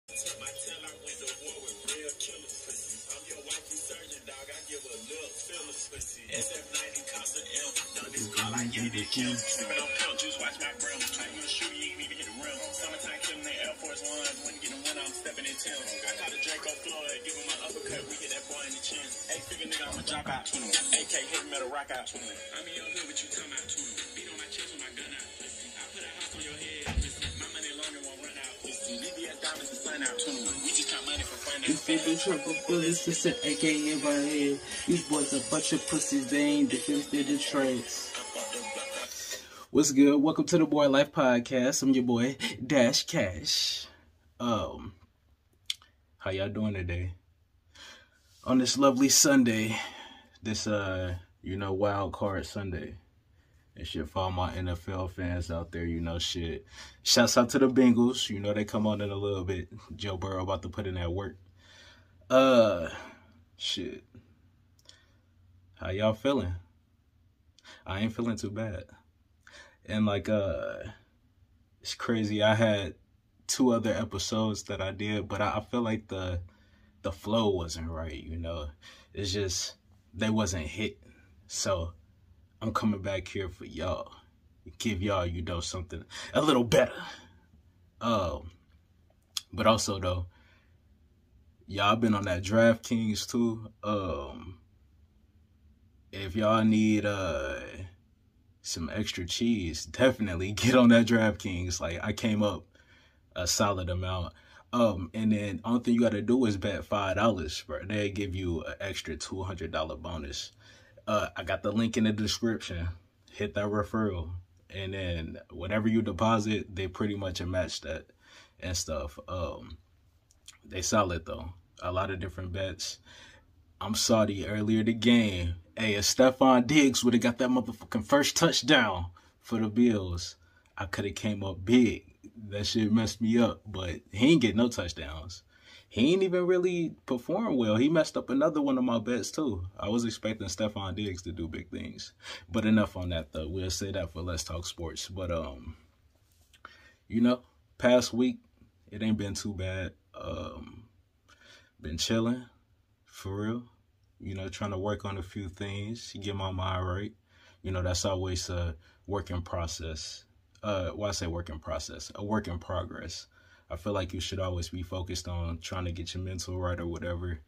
My tell I went to war with real killers, pussy. I'm your wifey surgeon, dog. I give a little fillers, pussy. SF90 cost an M. Done this girl like you did kill. Sipping on pill juice, watch my brim. I ain't gonna shoot, you ain't even hit the rim. Summertime killing the Air Force Ones. When you get a win, I'm stepping in Tim. I caught a Draco Floyd, give him my uppercut. We get that boy in the chin. Hey, figure nigga, I'ma drop out 21. AK hit metal rock out 21. I'm in your hood, what you talking about 21? Beat on my chest with my gun out, pussy. I put a house on your head, pussy. My money long and won't run out, pussy. VVS diamonds and sun out 21. We just count money for fun. These people triple bullets, just an AK in my head. These boys a bunch of pussies, they ain't defense, they're the trades. What's good? Welcome to the Boy Life Podcast. I'm your boy, Dash Cash. How y'all doing today? On this lovely Sunday, this, wild card Sunday. And shit, for all my NFL fans out there, shit. Shouts out to the Bengals. They come on in a little bit. Joe Burrow about to put in that work. Shit. How y'all feeling? I ain't feeling too bad. And it's crazy. I had 2 other episodes that I did, but I feel like the flow wasn't right, It's just, they wasn't hit. So I'm coming back here for y'all. Give y'all, something a little better. But also though, y'all been on that DraftKings too. If y'all need some extra cheese, definitely get on that DraftKings. Like, I came up a solid amount. And then only thing you gotta do is bet $5, bro. They give you an extra $200 bonus. I got the link in the description. Hit that referral, and then whatever you deposit, they pretty much match that and stuff. They solid though. A lot of different bets. I'm sorry, earlier the game, hey, if Stephon Diggs would have got that motherfucking first touchdown for the Bills, I could have came up big. That shit messed me up, but he ain't get no touchdowns. He ain't even really performed well. He messed up another one of my bets too. I was expecting Stephon Diggs to do big things. But enough on that though. We'll say that for Let's Talk Sports. But past week, it ain't been too bad. Been chilling, for real. Trying to work on a few things, get my mind right. That's always a work in process. I say work in process, a work in progress. I feel like you should always be focused on trying to get your mental right or whatever.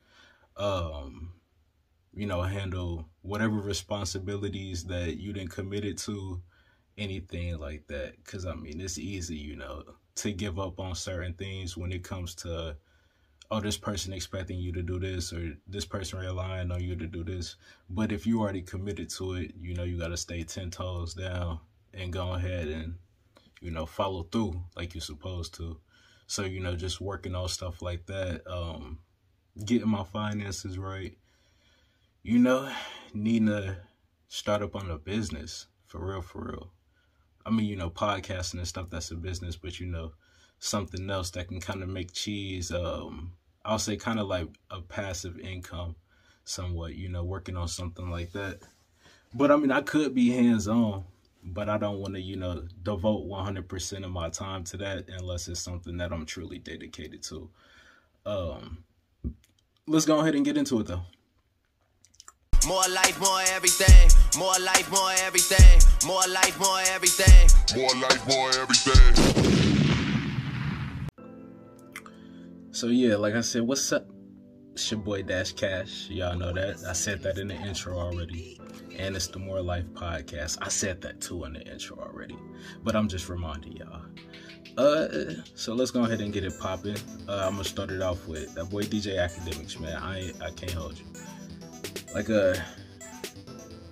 Handle whatever responsibilities that you didn't committed to, anything like that. Because, it's easy, to give up on certain things when it comes to, oh, this person expecting you to do this or this person relying on you to do this. But if you already committed to it, you got to stay 10 toes down and go ahead and, follow through like you're supposed to. So, just working on stuff like that, getting my finances right, needing to start up on a business, for real. Podcasting and stuff, that's a business, but, something else that can kind of make cheese, I'll say kind of like a passive income somewhat, working on something like that. But, I could be hands-on. But I don't want to, devote 100% of my time to that unless it's something that I'm truly dedicated to. Let's go ahead and get into it, though. More life, more everything. More life, more everything. More life, more everything. More life, more everything. So, yeah, like I said, what's up? It's your boy Dash Cash. Y'all know that. I said that in the intro already. And it's the More Life Podcast. I said that too in the intro already. But I'm just reminding y'all. So let's go ahead and get it popping. I'm going to start it off with that boy DJ Academics, man. I can't hold you.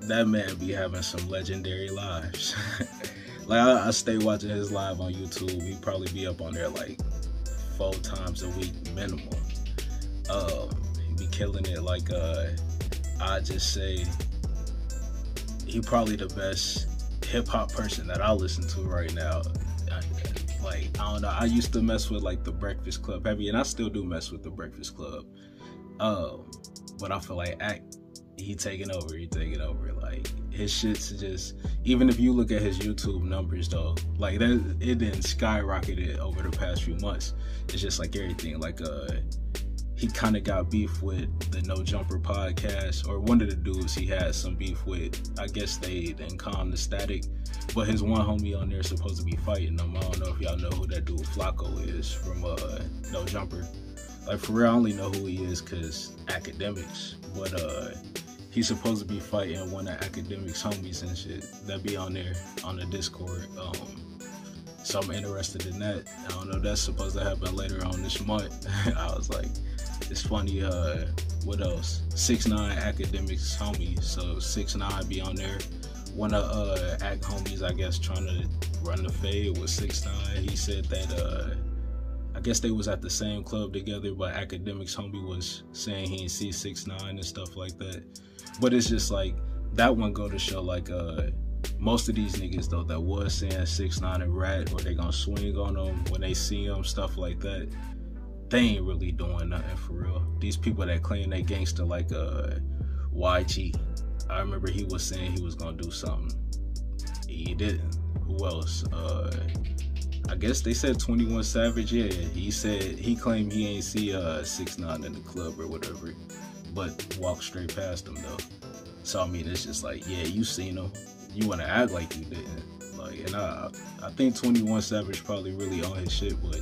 That man be having some legendary lives. I stay watching his live on YouTube. He probably be up on there 4 times a week minimum. He be killing it. I just say he probably the best hip-hop person that I listen to right now. I don't know. I used to mess with The Breakfast Club heavy, and I still do mess with The Breakfast Club. But I feel like he taking over. his shit's just, even if you look at his YouTube numbers though, like that, it didn't skyrocket over the past few months. It's just like everything, like he kind of got beef with the No Jumper podcast, or one of the dudes he had some beef with. I guess they didn't calm the static, but his one homie on there is supposed to be fighting him. I don't know if y'all know who that dude Flacco is from No Jumper. Like, for real, I only know who he is because academics, but he's supposed to be fighting one of academics homies and shit that be on there on the Discord. So I'm interested in that. I don't know, that's supposed to happen later on this month. I was like, it's funny, what else? 6ix9ine academics homie. So 6ix9ine be on there. One of act homies, I guess, trying to run the fade with 6ix9ine. He said that I guess they was at the same club together, but academics homie was saying he didn't see 6ix9ine and stuff like that. But it's just like, that one go to show, like, most of these niggas though that was saying 6ix9ine a rat, or they gonna swing on them when they see him, stuff like that, they ain't really doing nothing for real. These people that claim they gangster, like YG, I remember he was saying he was gonna do something. He didn't. Who else? I guess they said 21 Savage. Yeah, he claimed he ain't see 6ix9ine in the club or whatever, but walked straight past him though. So I mean, it's just like, yeah, you seen him. You want to act like you didn't. Like, and I think 21 Savage probably really on his shit, but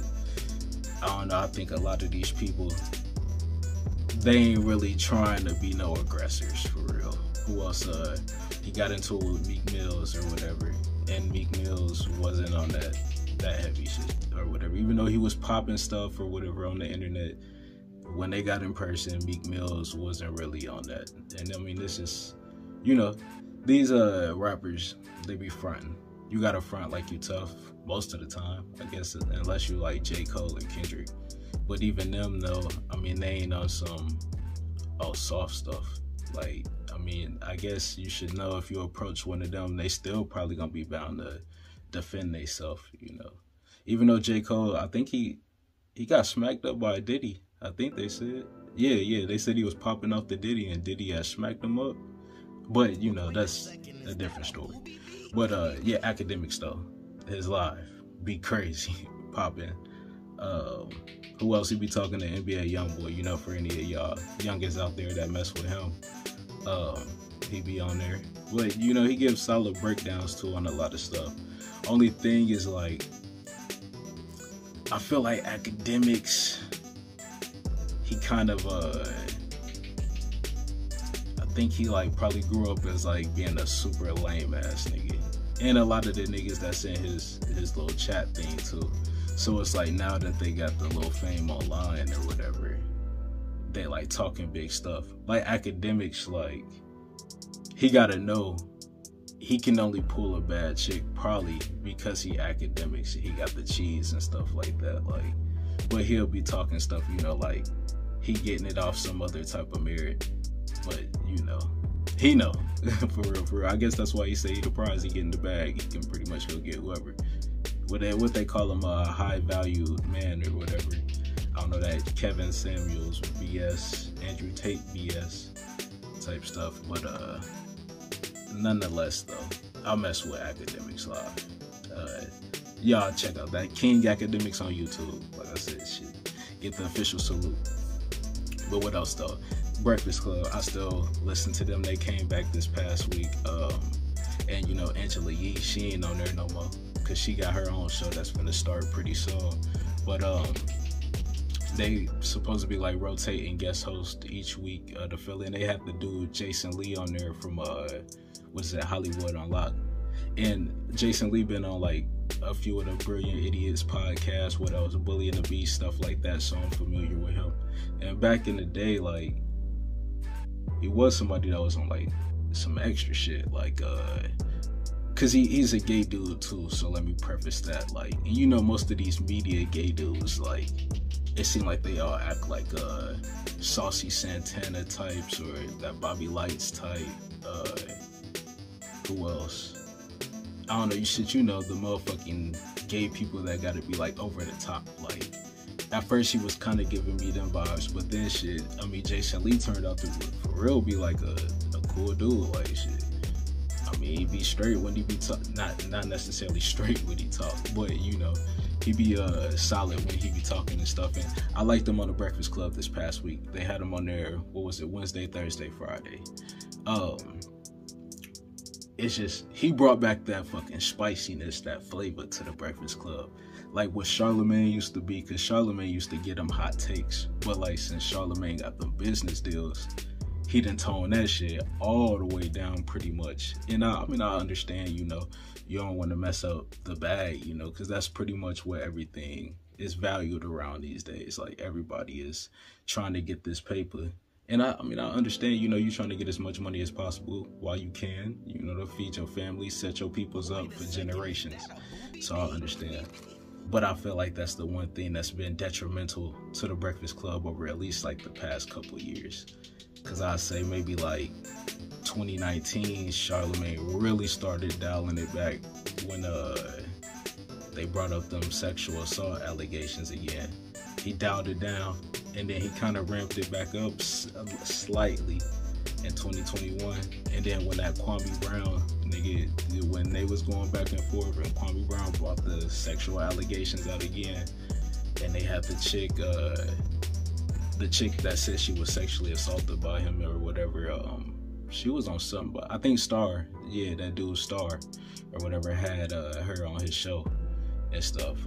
I don't know. I think a lot of these people, they ain't really trying to be no aggressors for real. Who else? He got into it with Meek Mills or whatever, and Meek Mills wasn't on that heavy shit or whatever. Even though he was popping stuff or whatever on the internet, when they got in person, Meek Mills wasn't really on that. And I mean, this is, you know, these rappers, they be fronting. You gotta front like you tough most of the time, I guess, unless you like J. Cole and Kendrick. But even them though, I mean, they ain't on some soft stuff. Like, I mean, I guess you should know if you approach one of them, they still probably gonna be bound to defend themselves, you know. Even though J. Cole, I think he got smacked up by Diddy. I think they said. Yeah, they said he was popping off the Diddy and Diddy had smacked him up. But, you know, that's a different story. But, yeah, academics, though. His live. Be crazy. Popping. Who else he be talking to? NBA Youngboy, you know, for any of y'all youngest out there that mess with him. He be on there. But, you know, he gives solid breakdowns, too, on a lot of stuff. Only thing is, like, I feel like academics, he kind of, I think he, like, probably grew up as, like, being a super lame-ass nigga. And a lot of the niggas that's in his little chat thing, too. So it's like, now that they got the little fame online or whatever, they, like, talking big stuff. Like, academics, like, he gotta know he can only pull a bad chick probably because he academics. He got the cheese and stuff like that. Like, but he'll be talking stuff, you know, like he getting it off some other type of merit. But you know, he know for real. I guess that's why he say he the prize. He getting the bag. He can pretty much go get whoever. What they call him, a high value man or whatever. I don't know, that Kevin Samuels BS, Andrew Tate BS type stuff. But nonetheless, though, I'll mess with academics live. Y'all check out that King Academics on YouTube. Like I said, shit, get the official salute. But what else though? Breakfast Club, I still listen to them. They came back this past week. And you know, Angela Yee, she ain't on there no more because she got her own show that's gonna start pretty soon. But they supposed to be like rotating guest hosts each week to fill in. They had the dude Jason Lee on there from what is that, Hollywood Unlocked. And Jason Lee been on like a few of the Brilliant Idiots podcasts, what else, Bully and the Beast, stuff like that, so I'm familiar with him. And back in the day, like, he was somebody that was on like some extra shit, like cause he's a gay dude too, so let me preface that. Like, and you know, most of these media gay dudes, like, it seemed like they all act like Saucy Santana types or that Bobby Lights type. Who else? I don't know, you know, the motherfucking gay people that gotta be like over the top. Like, at first he was kind of giving me them vibes, but then shit, I mean, Jason Lee turned out to for real be like a cool dude. Like, shit, I mean, he be straight when he be not necessarily straight when he talk, but you know, he be solid when he be talking and stuff. And I liked him on the Breakfast Club this past week. They had him on there, what was it, Wednesday, Thursday, Friday. It's just, he brought back that fucking spiciness, that flavor to the Breakfast Club. Like what Charlamagne used to be, because Charlamagne used to get them hot takes. But like, since Charlamagne got them business deals, he done toned that shit all the way down pretty much. And I mean, I understand, you know, you don't want to mess up the bag, you know, because that's pretty much what everything is valued around these days. Like, everybody is trying to get this paper. And I mean, I understand, you know, you're trying to get as much money as possible while you can, you know, to feed your family, set your peoples up for generations. So I understand. But I feel like that's the one thing that's been detrimental to the Breakfast Club over at least like the past couple years. Because I say maybe like 2019, Charlamagne really started dialing it back when they brought up them sexual assault allegations again. He dialed it down, and then he kind of ramped it back up slightly in 2021. And then when that Kwame Brown nigga, when they was going back and forth, and Kwame Brown brought the sexual allegations out again, and they had the chick that said she was sexually assaulted by him or whatever. She was on something, but I think Star, yeah, that dude Star or whatever, had her on his show and stuff.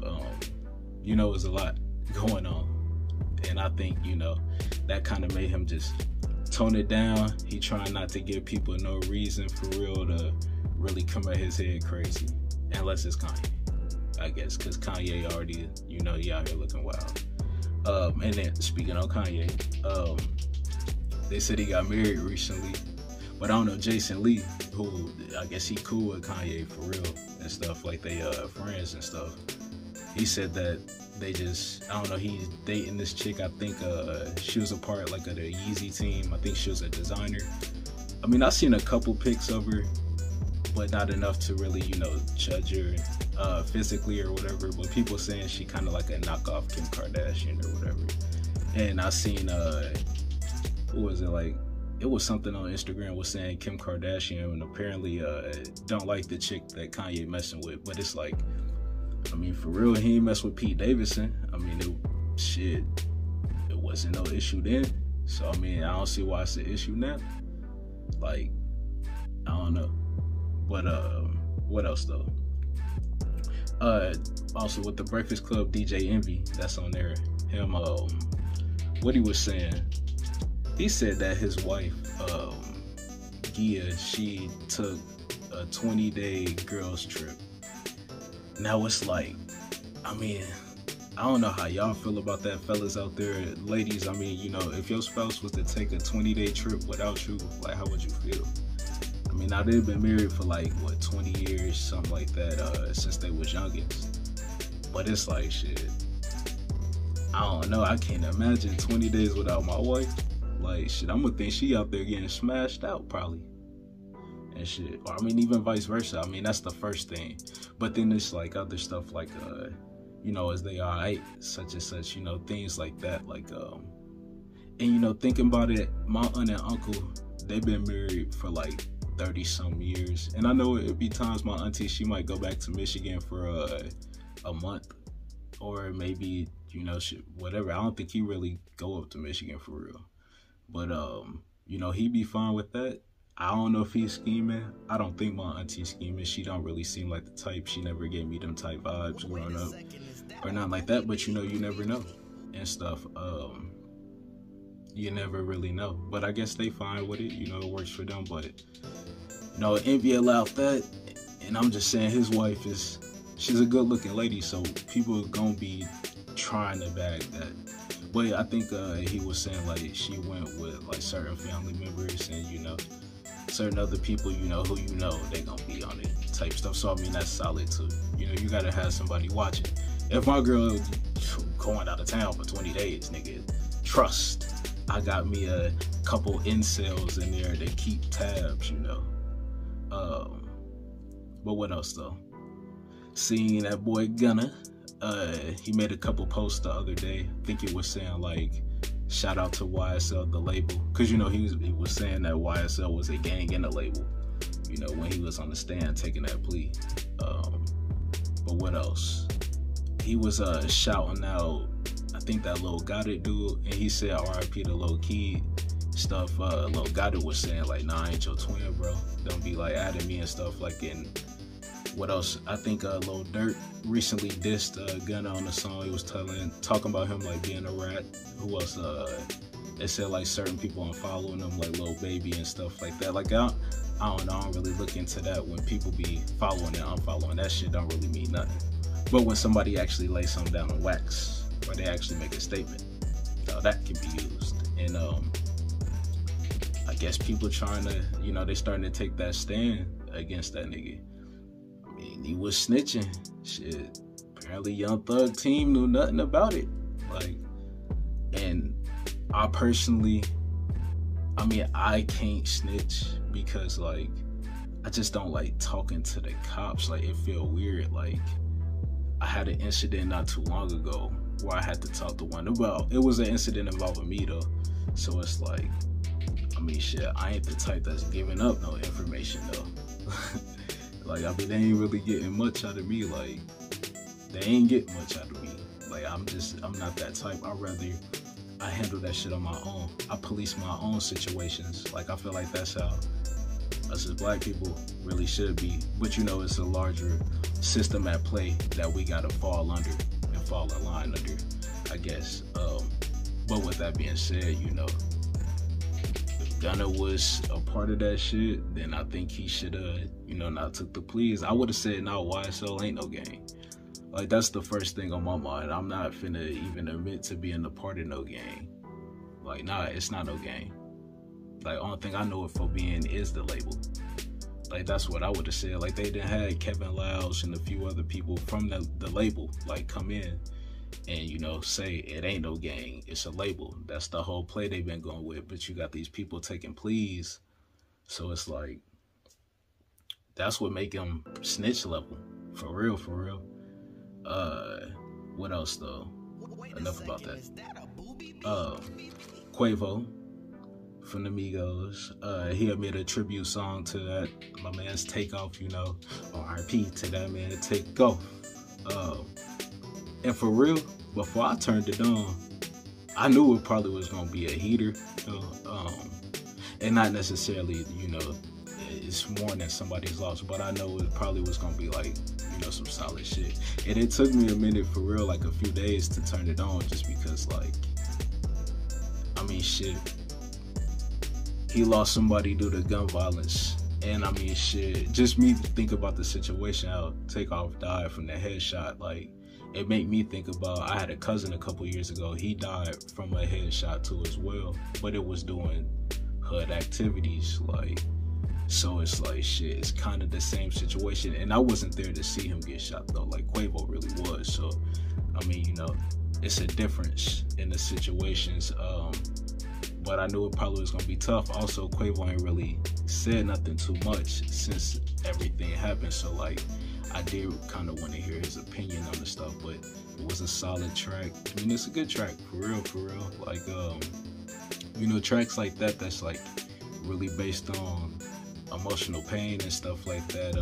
You know, it was a lot going on, and I think, you know, that kind of made him just tone it down. He trying not to give people no reason for real to really come at his head crazy, unless it's Kanye, I guess, because Kanye already, you know, he out here looking wild. And then speaking of Kanye, they said he got married recently, but I don't know, Jason Lee, who I guess he cool with Kanye for real and stuff, like they friends and stuff. He said that they just, I don't know, he's dating this chick. I think she was a part like of the Yeezy team. I think she was a designer. I mean, I've seen a couple pics of her, but not enough to really, you know, judge her physically or whatever. But people saying she kind of like a knockoff Kim Kardashian or whatever. And I seen what was it, like, it was something on Instagram was saying Kim Kardashian and apparently don't like the chick that Kanye messing with. But it's like, I mean, for real, he ain't mess with Pete Davidson. I mean, it wasn't no issue then. So, I mean, I don't see why it's an issue now. Like, I don't know. But, what else, though? Also, with the Breakfast Club, DJ Envy, that's on there. Him, what he was saying, he said that his wife, Gia, she took a 20-day girls trip. Now it's like, I mean, I don't know how y'all feel about that, fellas out there. Ladies, I mean, you know, if your spouse was to take a 20-day trip without you, like, how would you feel? I mean, now they've been married for like, what, 20 years, something like that, since they was youngest. But it's like, shit, I don't know, I can't imagine 20 days without my wife. Like, shit, I'm gonna think she out there getting smashed out, probably. And shit, or I mean, even vice versa. I mean, that's the first thing. But then there's like other stuff like, you know, as they are, such and such, you know, things like that. Like, and you know, thinking about it, my aunt and uncle, they've been married for like 30-some years. And I know it'd be times my auntie, she might go back to Michigan for a month, or maybe, you know, whatever. I don't think he really go up to Michigan for real. But, you know, he be fine with that. I don't know if he's scheming. I don't think my auntie's scheming. She don't really seem like the type. She never gave me them type vibes growing up or not like that. But, you know, you never know and stuff. You never really know. But I guess they fine with it. You know, it works for them. But, you know, Envy allowed that. And I'm just saying his wife she's a good looking lady. So people are going to be trying to bag that. But I think he was saying like she went with like certain family members and, you know, certain other people, you know, who you know, they gonna be on it type stuff. So, I mean, that's solid too. You know, you gotta have somebody watching. If my girl going out of town for 20 days, nigga, trust, I got me a couple incels in there that keep tabs, you know. But what else though? Seeing that boy Gunna, he made a couple posts the other day. I think it was saying like, shout out to YSL The Label, because, you know, he was saying that YSL was a gang in the label you know, when he was on the stand taking that plea. But what else? He was shouting out, I think that Lil Gotit dude, and he said R.I.P. to Lil Key stuff. Lil Gotit was saying like, nah, I ain't your twin, bro. Don't be like adding me and stuff. Like, in what else? I think Lil Durk recently dissed Gunna on the song. He was talking about him like being a rat. Who else? They said like certain people unfollowing him, like Lil Baby and stuff like that. Like, I don't know, I don't really look into that. When people be following and unfollowing, that shit don't really mean nothing. But when somebody actually lays something down on wax, or they actually make a statement, that can be used. And I guess people trying to, you know, they starting to take that stand against that nigga. I mean, he was snitching. Shit, apparently Young Thug team knew nothing about it. Like, and I personally, I mean, I can't snitch because, like, I just don't like talking to the cops. Like, it feel weird. Like, I had an incident not too long ago where I had to talk to one about, it was an incident involving me though. So it's like, I mean, shit, I ain't the type that's giving up no information though. Like, I mean, they ain't really getting much out of me. Like, they ain't getting much out of me. Like, I'm not that type. I handle that shit on my own. I police my own situations. Like, I feel like that's how us as black people really should be. But you know, it's a larger system at play that we gotta fall under and fall in line under, I guess. But with that being said, you know, if Gunna was a part of that shit, then I think he should have, you know, not took the pleas. I would have said, no, YSL ain't no gang. Like, that's the first thing on my mind. I'm not finna even admit to being a part of no gang. Like, nah, it's not no gang. Like, only thing I know it for being is the label. Like, that's what I would have said. Like, they didn't have Kevin Lausch and a few other people from the label, like, come in and, you know, say it ain't no gang, it's a label. That's the whole play they've been going with. But you got these people taking pleas. So it's like, that's what make them snitch level. For real, for real. What else though? Enough about that. Quavo from the Migos, he had made a tribute song to that, my man's Takeoff, you know, R.I.P. to that man, Takeoff. And for real, before I turned it on, I knew it probably was gonna be a heater, you know, and not necessarily, you know, it's more than somebody's lost, but I know it probably was gonna be like, you know, some solid shit. And it took me a minute for real, like a few days to turn it on, just because, like, I mean, shit, he lost somebody due to gun violence. And I mean, shit, just me think about the situation, how Takeoff died from the headshot. Like, it made me think about, I had a cousin a couple years ago, he died from a headshot too as well, but it was doing hood activities. Like, so it's like, shit, it's kind of the same situation. And I wasn't there to see him get shot though, like Quavo really was. So, I mean, you know, it's a difference in the situations. But I knew it probably was gonna be tough. Also, Quavo ain't really said nothing too much since everything happened. So like, I did kind of want to hear his opinion on the stuff, but it was a solid track. I mean, it's a good track, for real, for real. Like, you know, tracks like that, that's like really based on emotional pain and stuff like that,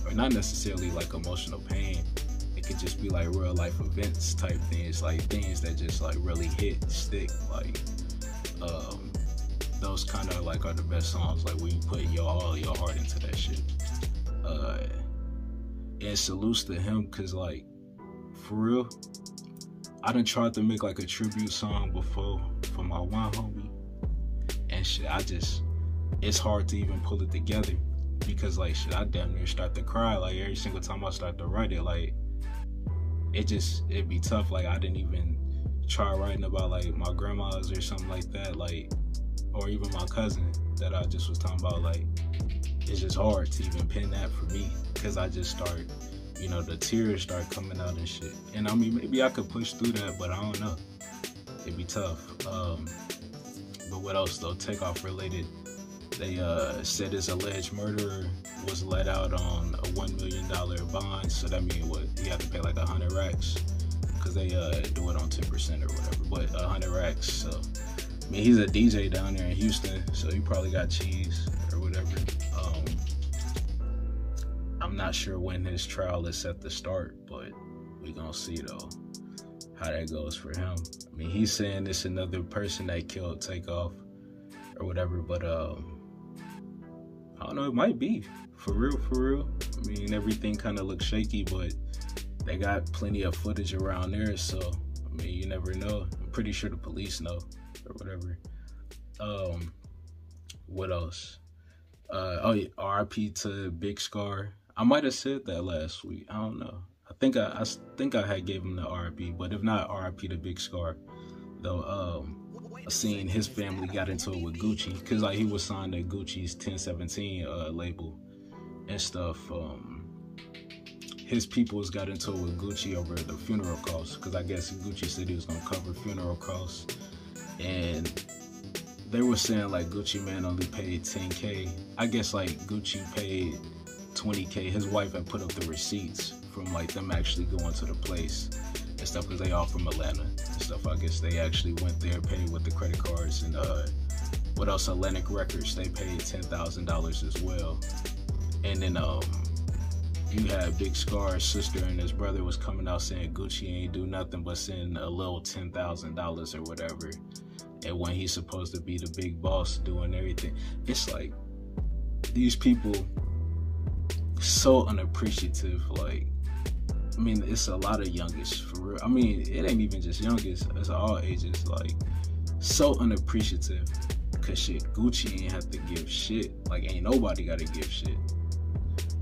or not necessarily like emotional pain. It could just be like real life events type things, like things that just like really hit, stick, like, those kind of like are the best songs, like when you put all your heart into that shit. And salutes to him, cause like, for real, I done tried to make like a tribute song before for my one homie, and shit, it's hard to even pull it together, because like, shit, I damn near start to cry like every single time I start to write it. Like, it'd be tough. Like, I didn't even try writing about like my grandmas or something like that, like, or even my cousin that I just was talking about. Like, it's just hard to even pen that for me, because I just start, you know, the tears start coming out and shit. And I mean, maybe I could push through that, but I don't know, it'd be tough. But what else though? Takeoff related, they said his alleged murderer was let out on a $1 million bond. So that means what, he had to pay like 100 racks, because they do it on 10% or whatever, but 100 racks. So I mean, he's a DJ down there in Houston, so he probably got cheese or whatever. I'm not sure when his trial is set to start, but we gonna see though how that goes for him. I mean, he's saying it's another person that killed Takeoff or whatever, but I don't know, it might be for real, for real. I mean, everything kind of looks shaky, but they got plenty of footage around there, so I mean, you never know. I'm pretty sure the police know or whatever. What else? Oh yeah, RIP to Big Scar. I might have said that last week. I don't know. I think I had gave him the RIP, but if not, RIP to Big Scar. Though I seen his family got into it with Gucci, cause like he was signed to Gucci's 1017 label and stuff. His peoples got into it with Gucci over the funeral costs, cause I guess Gucci said he was gonna cover funeral costs, and they were saying like Gucci man only paid 10K. I guess like Gucci paid 20K. His wife had put up the receipts from like them actually going to the place and stuff, because they all from Atlanta and stuff. I guess they actually went there, paid with the credit cards, and what else? Atlantic Records, they paid $10,000 as well. And then you had Big Scar's sister and his brother was coming out saying Gucci ain't do nothing but send a little $10,000 or whatever. And when he's supposed to be the big boss doing everything, it's like these people so unappreciative. Like, I mean, it's a lot of youngest for real. I mean, it ain't even just youngest, it's all ages. Like, so unappreciative, cause shit, Gucci ain't have to give shit. Like, ain't nobody gotta give shit.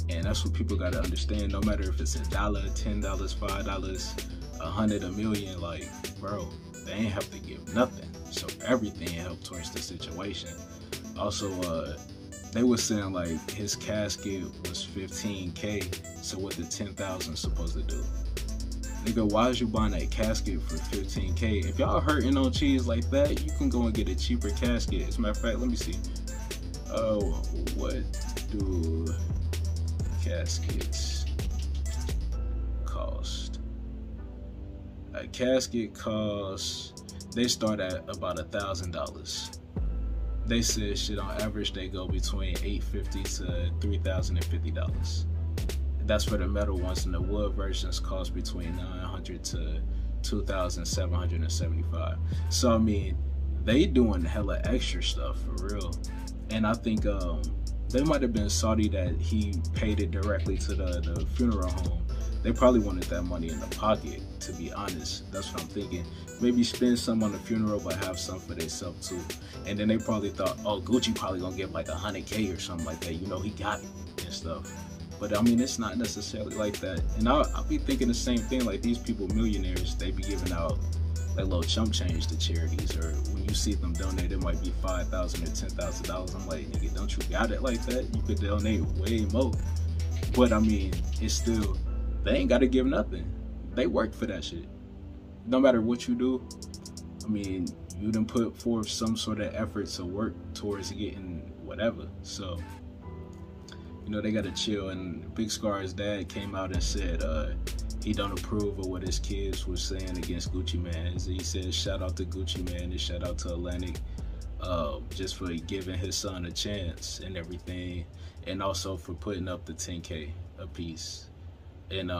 And that's what people gotta understand. No matter if it's $1, $10, $5, $100, $1 million, like, bro, they ain't have to give nothing. So everything helped towards the situation. Also, they were saying like his casket was 15K. So what the 10,000 supposed to do? Nigga, why is you buying a casket for 15K? If y'all hurting on cheese like that, you can go and get a cheaper casket. As a matter of fact, let me see. Oh, what do caskets cost? A casket costs, they start at about $1,000. They said shit on average they go between $850 to $3,050. That's for the metal ones, and the wood versions cost between $900 to $2,775. So I mean, they doing hella extra stuff for real. And I think they might have been salty that he paid it directly to the funeral home. They probably wanted that money in the pocket, to be honest. That's what I'm thinking. Maybe spend some on the funeral, but have some for themselves too. And then they probably thought, oh, Gucci probably gonna give like 100K or something like that. You know, he got it and stuff. But I mean, it's not necessarily like that. And I'll be thinking the same thing. Like, these people, millionaires, they be giving out like little chump change to charities, or when you see them donate, it might be $5,000 or $10,000. I'm like, nigga, don't you got it like that? You could donate way more. But I mean, it's still, they ain't gotta give nothing. They work for that shit. No matter what you do, I mean, you done put forth some sort of effort to work towards getting whatever. So, you know, they gotta chill. And Big Scar's dad came out and said he don't approve of what his kids were saying against Gucci Mane. He said shout out to Gucci Mane and shout out to Atlantic, just for giving his son a chance and everything, and also for putting up the 10K a piece. And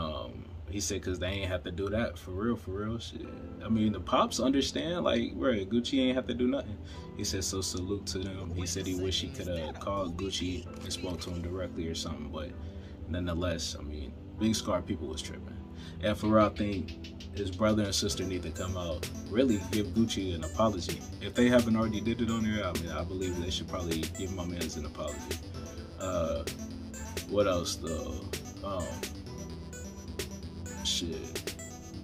he said because they ain't have to do that for real shit. I mean, the pops understand, like, right, Gucci ain't have to do nothing. He said, so salute to them. He said he wish he could have called Gucci and spoke to him directly or something, but nonetheless, I mean, Big Scar people was tripping. And for real, I think his brother and sister need to come out, really give Gucci an apology. If they haven't already did it on there, I mean, I believe they should probably give my mans an apology. What else though? Shit,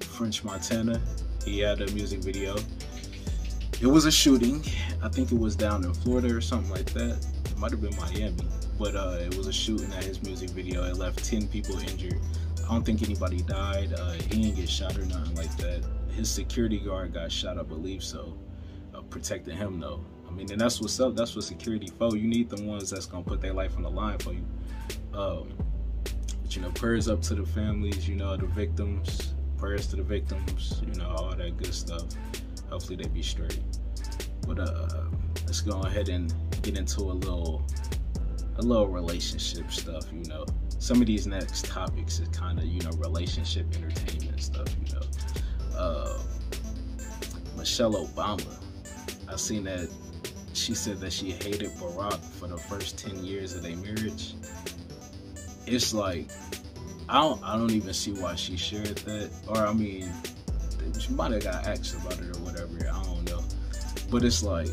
French Montana, he had a music video. It was a shooting. I think it was down in Florida or something like that. It might have been Miami, but it was a shooting at his music video. It left 10 people injured. I don't think anybody died. He didn't get shot or nothing like that. His security guard got shot, I believe so, protecting him though. I mean, and that's what's up. That's what security for. You need the ones that's gonna put their life on the line for you. But you know, prayers up to the families, you know, the victims. Prayers to the victims, you know, all that good stuff. Hopefully they be straight. But let's go ahead and get into a little a little relationship stuff, you know. Some of these next topics is kind of, you know, relationship entertainment stuff, you know. Michelle Obama, I seen that she said that she hated Barack for the first 10 years of their marriage. It's like, I don't even see why she shared that. Or, I mean, she might have got asked about it or whatever, I don't know. But it's like,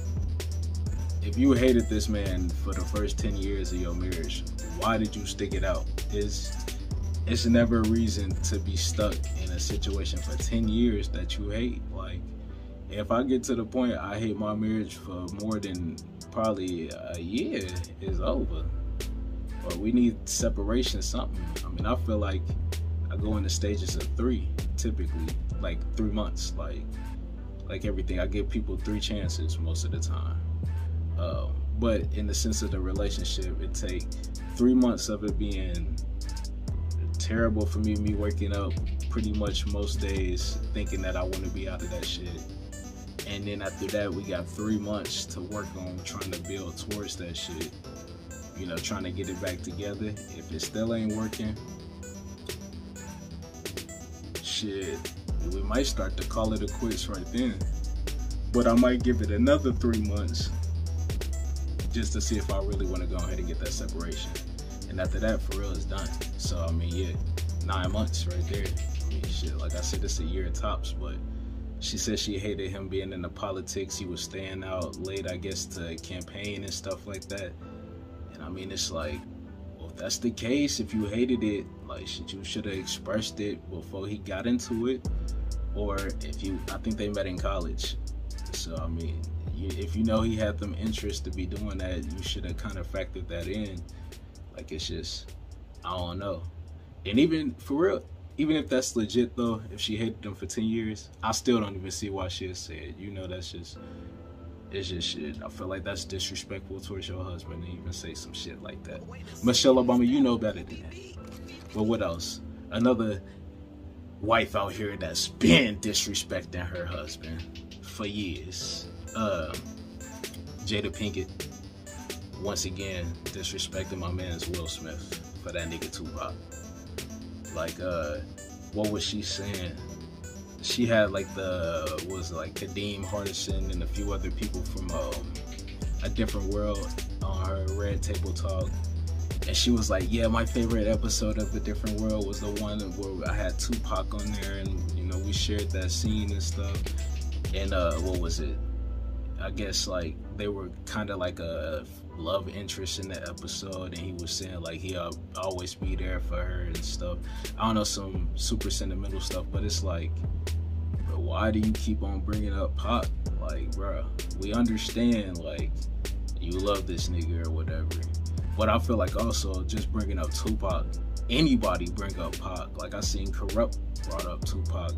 if you hated this man for the first 10 years of your marriage, why did you stick it out? It's never a reason to be stuck in a situation for 10 years that you hate. Like, if I get to the point I hate my marriage for more than probably a year, it's over. Or we need separation, something. I mean, I feel like I go into stages of 3, typically, like 3 months, like everything. I give people 3 chances most of the time. But in the sense of the relationship, it take 3 months of it being terrible for me waking up pretty much most days thinking that I want to be out of that shit. And then after that, we got 3 months to work on trying to build towards that shit. You know, trying to get it back together. If it still ain't working, shit, we might start to call it a quits right then. But I might give it another 3 months just to see if I really want to go ahead and get that separation. And after that, for real, it's done. So, I mean, yeah, 9 months right there. I mean, shit, like I said, it's a year tops, but she said she hated him being into politics. He was staying out late, I guess, to campaign and stuff like that. And I mean, it's like, well, if that's the case, if you hated it, like, you should have expressed it before he got into it. Or if you, I think they met in college. So, I mean, if you know he had them interests to be doing that, you should have kind of factored that in. Like, it's just, I don't know. And even, for real, even if that's legit though, if she hated him for 10 years, I still don't even see why she said, you know, that's just, it's just shit. I feel like that's disrespectful towards your husband to even say some shit like that. Michelle Obama, you know better than that. But what else? Another wife out here that's been disrespecting her husband for years. Jada Pinkett, once again, disrespecting my man's Will Smith for that nigga Tupac. Like, what was she saying? She had like Kadeem Hardison and a few other people from A Different World on her Red Table Talk. And she was like, yeah, my favorite episode of A Different World was the one where I had Tupac on there and, you know, we shared that scene and stuff. And what was it? I guess like they were kind of like a love interest in the episode, and he was saying like he'll always be there for her and stuff. I don't know, some super sentimental stuff, but it's like, bro, why do you keep on bringing up Pac? Like, bro, we understand like you love this nigga or whatever, but I feel like also just bringing up Tupac, anybody bring up Pac. Like I seen Corrupt brought up Tupac,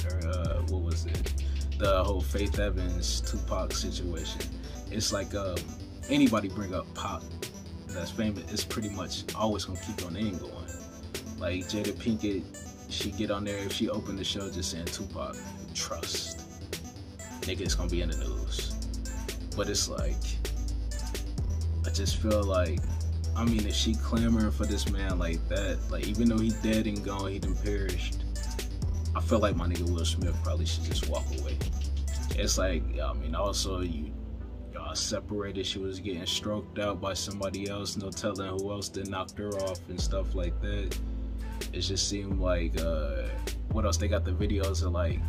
or what was it? The whole Faith Evans Tupac situation. It's like anybody bring up Pac that's famous, it's pretty much always gonna keep your name going. Like Jada Pinkett, she get on there, if she opened the show just saying Tupac, trust, nigga, it's gonna be in the news. But it's like, I just feel like, I mean, if she clamoring for this man like that, like even though he dead and gone, he done perished, I feel like my nigga Will Smith probably should just walk away. It's like, I mean, also y'all separated. She was getting stroked out by somebody else. No telling who else that knocked her off and stuff like that. It just seemed like, what else? They got the videos of like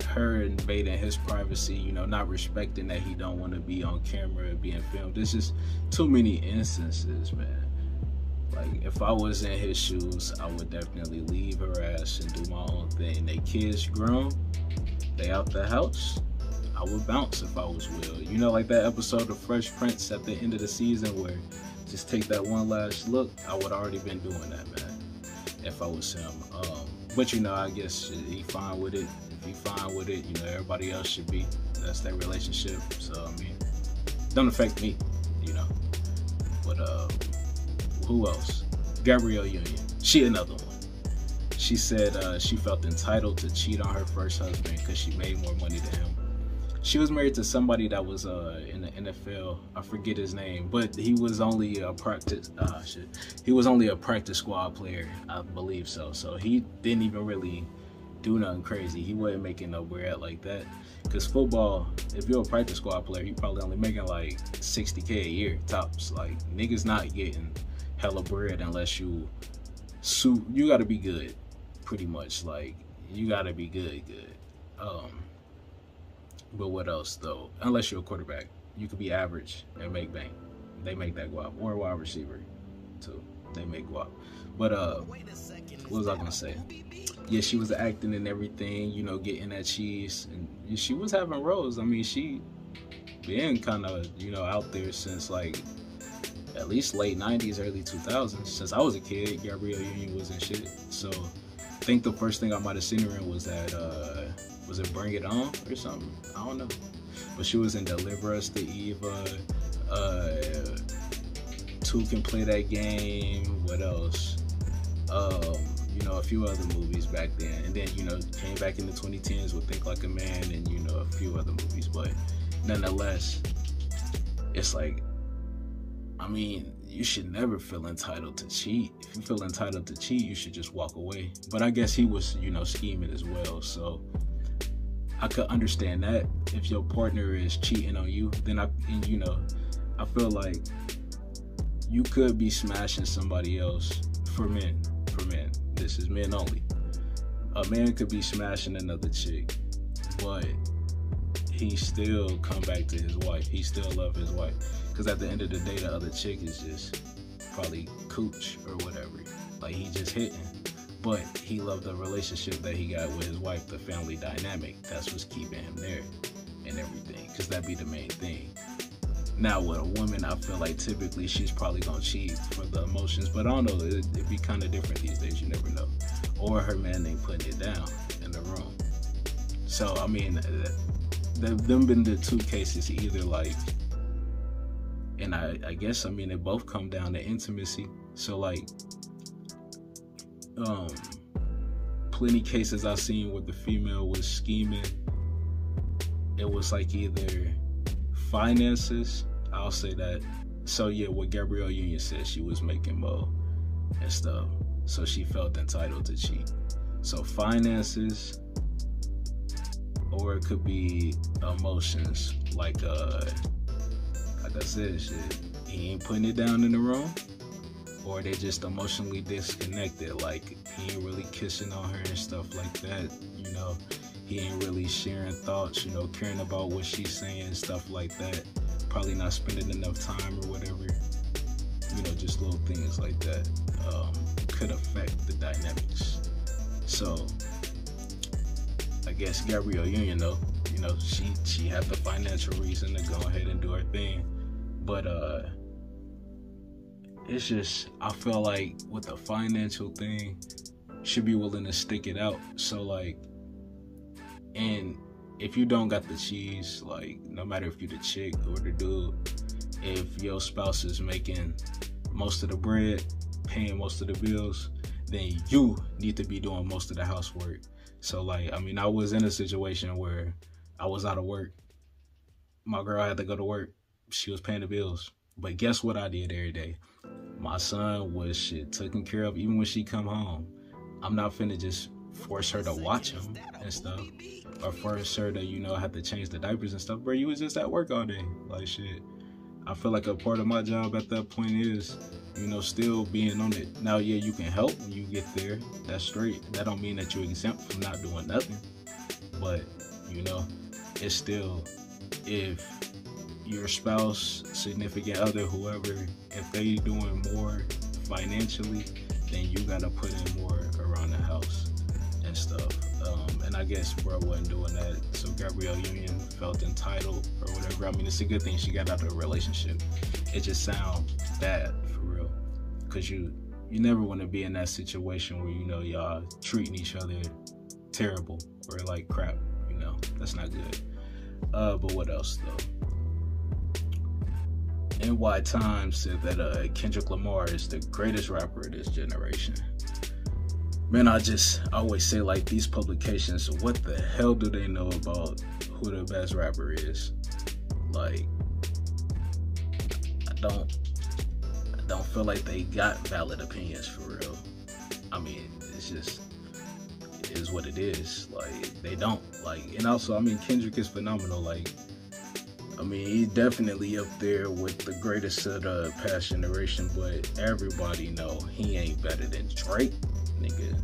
her invading his privacy, you know, not respecting that he don't want to be on camera being filmed. There's just too many instances, man. Like, if I was in his shoes, I would definitely leave her ass and do my own thing. They kids grown, they out the house, I would bounce if I was Will. You know, like that episode of Fresh Prince at the end of the season where just take that one last look, I would already been doing that, man, if I was him. But, you know, I guess he fine with it. If he fine with it, you know, everybody else should be. That's their relationship. So, I mean, don't affect me, you know. But, who else? Gabrielle Union. She another one. She said she felt entitled to cheat on her first husband because she made more money than him. She was married to somebody that was in the NFL. I forget his name, but he was only a practice. He was only a practice squad player, I believe so. So he didn't even really do nothing crazy. He wasn't making no bread like that. Cause football, if you're a practice squad player, you probably only making like 60K a year tops. Like niggas not getting hella bread unless you gotta be good, pretty much. Like you gotta be good. But what else though? Unless you're a quarterback, you could be average and make bank. They make that guap. Or a wide receiver too. They make guap. But what was I gonna say? Yeah, she was acting and everything, you know, getting that cheese, and she was having roles. I mean, she been kind of, you know, out there since like at least late 90s, early 2000s. Since I was a kid, Gabrielle Union was in shit. So I think the first thing I might have seen her in was that, was it Bring It On or something? I don't know. But she was in Deliver Us to Eva, Two Can Play That Game, what else? You know, a few other movies back then, and then, you know, came back in the 2010s with Think Like a Man and, you know, a few other movies. But nonetheless, it's like, I mean, you should never feel entitled to cheat. If you feel entitled to cheat, you should just walk away. But I guess he was, you know, scheming as well, so I could understand that. If your partner is cheating on you, then I feel like you could be smashing somebody else. For men, this is men only. A man could be smashing another chick, but he still come back to his wife. He still love his wife. Because at the end of the day, the other chick is just probably cooch or whatever. Like, he just hitting. But he loved the relationship that he got with his wife, the family dynamic. That's what's keeping him there and everything. Because that'd be the main thing. Now, with a woman, I feel like typically she's probably going to cheat for the emotions. But I don't know. It'd be kind of different these days. You never know. Or her man ain't putting it down in the room. So, I mean, them been the two cases. Either like, and I guess, I mean, they both come down to intimacy. So, like, plenty cases I've seen where the female was scheming. It was like either finances, I'll say that. So yeah, what Gabrielle Union said, she was making mo and stuff, so she felt entitled to cheat. So finances, or it could be emotions, like I said, shit, he ain't putting it down in the room, or they just emotionally disconnected, like he ain't really kissing on her and stuff like that, you know. He ain't really sharing thoughts, you know, caring about what she's saying, stuff like that. Probably not spending enough time or whatever. You know, just little things like that could affect the dynamics. So, I guess Gabrielle Union, though, you know, she had the financial reason to go ahead and do her thing. But it's just, I feel like with the financial thing, should be willing to stick it out. So, like, and if you don't got the cheese, like, no matter if you're the chick or the dude, if your spouse is making most of the bread, paying most of the bills, then you need to be doing most of the housework. So, like, I mean, I was in a situation where I was out of work. My girl had to go to work. She was paying the bills. But guess what I did every day? My son was taken care of even when she come home. I'm not finna just force her to watch him and stuff, or force her to, you know, have to change the diapers and stuff. Bro, you was just at work all day. Like, shit. I feel like a part of my job at that point is, you know, still being on it. Now, yeah, you can help when you get there. That's straight. That don't mean that you're exempt from not doing nothing. But, you know, it's still, if your spouse, significant other, whoever, if they doing more financially, then you gotta put in more around the house and stuff. And I guess bro wasn't doing that, so Gabrielle Union felt entitled or whatever. I mean, it's a good thing she got out of the relationship. It just sounds bad, for real, because you never want to be in that situation where, you know, y'all treating each other terrible or like crap, you know. That's not good. But what else though? NY Times said that Kendrick Lamar is the greatest rapper of this generation. Man, I always say, like, these publications, what the hell do they know about who the best rapper is? Like, I don't feel like they got valid opinions for real. I mean, it's just, it is what it is. Like, they don't. Like, and also, I mean, Kendrick is phenomenal. Like, I mean, he's definitely up there with the greatest of the past generation, but everybody know he ain't better than Drake, nigga.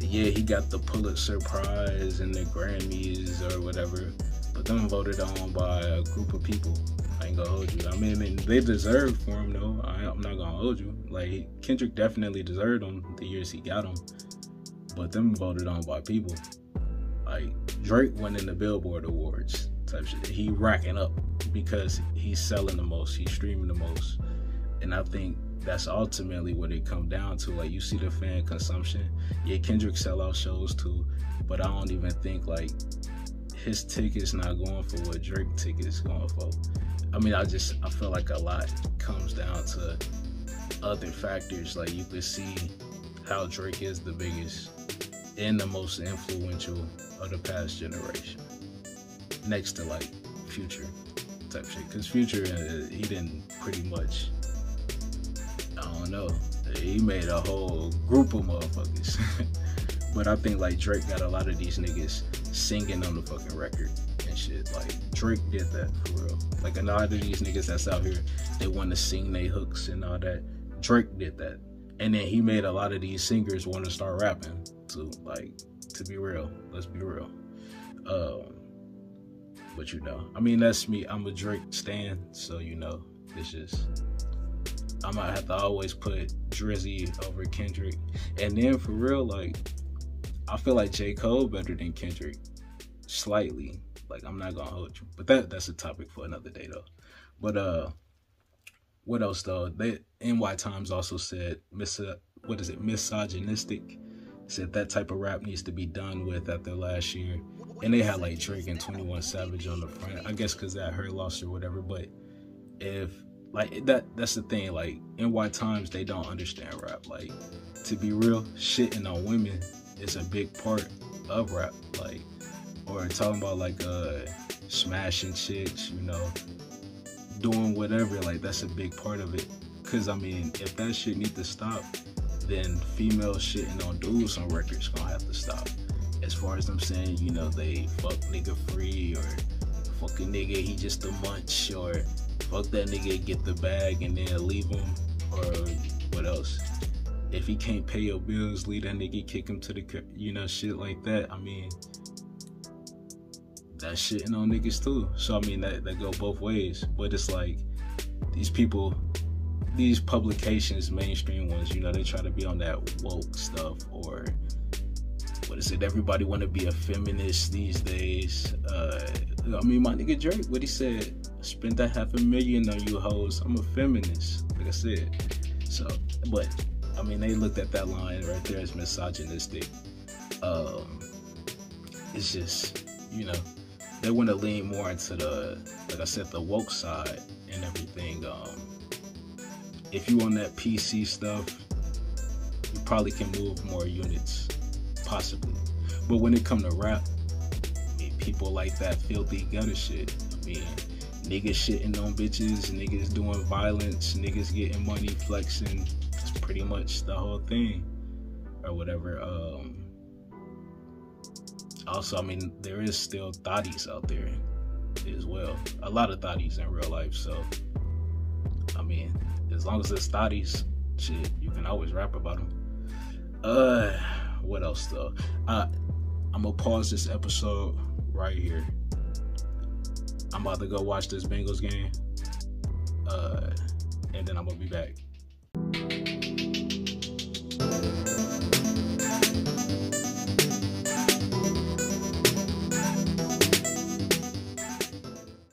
Yeah, he got the Pulitzer Prize and the Grammys or whatever, but them voted on by a group of people. I ain't gonna hold you. I mean they deserved for him, though. I'm not gonna hold you. Like, Kendrick definitely deserved him the years he got him, but them voted on by people. Like, Drake winning the Billboard Awards type shit. He racking up because he's selling the most, he's streaming the most, and I think that's ultimately what it come down to. Like, you see the fan consumption. Yeah, Kendrick sell out shows too, but I don't even think, like, his ticket's not going for what Drake ticket's going for. I mean, I feel like a lot comes down to other factors. Like, you could see how Drake is the biggest and the most influential of the past generation, next to, like, Future type shit. Because Future, he didn't pretty much, I don't know, he made a whole group of motherfuckers. But I think, like, Drake got a lot of these niggas singing on the fucking record and shit. Like, Drake did that for real. Like, a lot of these niggas that's out here, they want to sing they hooks and all that. Drake did that. And then he made a lot of these singers want to start rapping too. Like, to be real, let's be real. But you know, I mean, that's me. I'm a Drake stan, so you know, it's just, I might have to always put Drizzy over Kendrick. And then for real, like, I feel like J. Cole better than Kendrick, slightly. Like, I'm not gonna hold you, but that's a topic for another day though. But what else though? NY Times also said, misogynistic. Said that type of rap needs to be done with after last year. And they had, like, Drake and 21 Savage on the front. I guess because that her loss or whatever. But if, like, that's the thing. Like, NY Times, they don't understand rap. Like, to be real, shitting on women is a big part of rap. Like, or talking about, like, smashing chicks, you know, doing whatever. Like, that's a big part of it. Because, I mean, if that shit need to stop, then female shitting on dudes on records gonna have to stop. As far as them saying, you know, they fuck nigga free, or fuck a nigga, he just a munch, or fuck that nigga, get the bag and then leave him, or what else? If he can't pay your bills, leave that nigga, kick him to the, you know, shit like that. I mean, that's shitting on niggas too. So, I mean, that go both ways. But it's like, these people, these publications, mainstream ones, you know, they try to be on that woke stuff, or what is it? Everybody want to be a feminist these days. I mean, my nigga Drake, what he said, spent that $500,000 on you hoes. I'm a feminist, like I said. So, but I mean, they looked at that line right there as misogynistic. It's just, you know, they want to lean more into the, like I said, the woke side and everything. If you on that PC stuff, you probably can move more units, possibly. But when it come to rap, I mean, people like that filthy gutter shit. I mean, niggas shitting on bitches, niggas doing violence, niggas getting money, flexing. That's pretty much the whole thing, or whatever. Also, I mean, there is still thotties out there as well. A lot of thotties in real life, so I mean, as long as there's thotties, shit, you can always rap about them. What else though? I'm gonna pause this episode right here. I'm about to go watch this Bengals game, and then I'm gonna be back.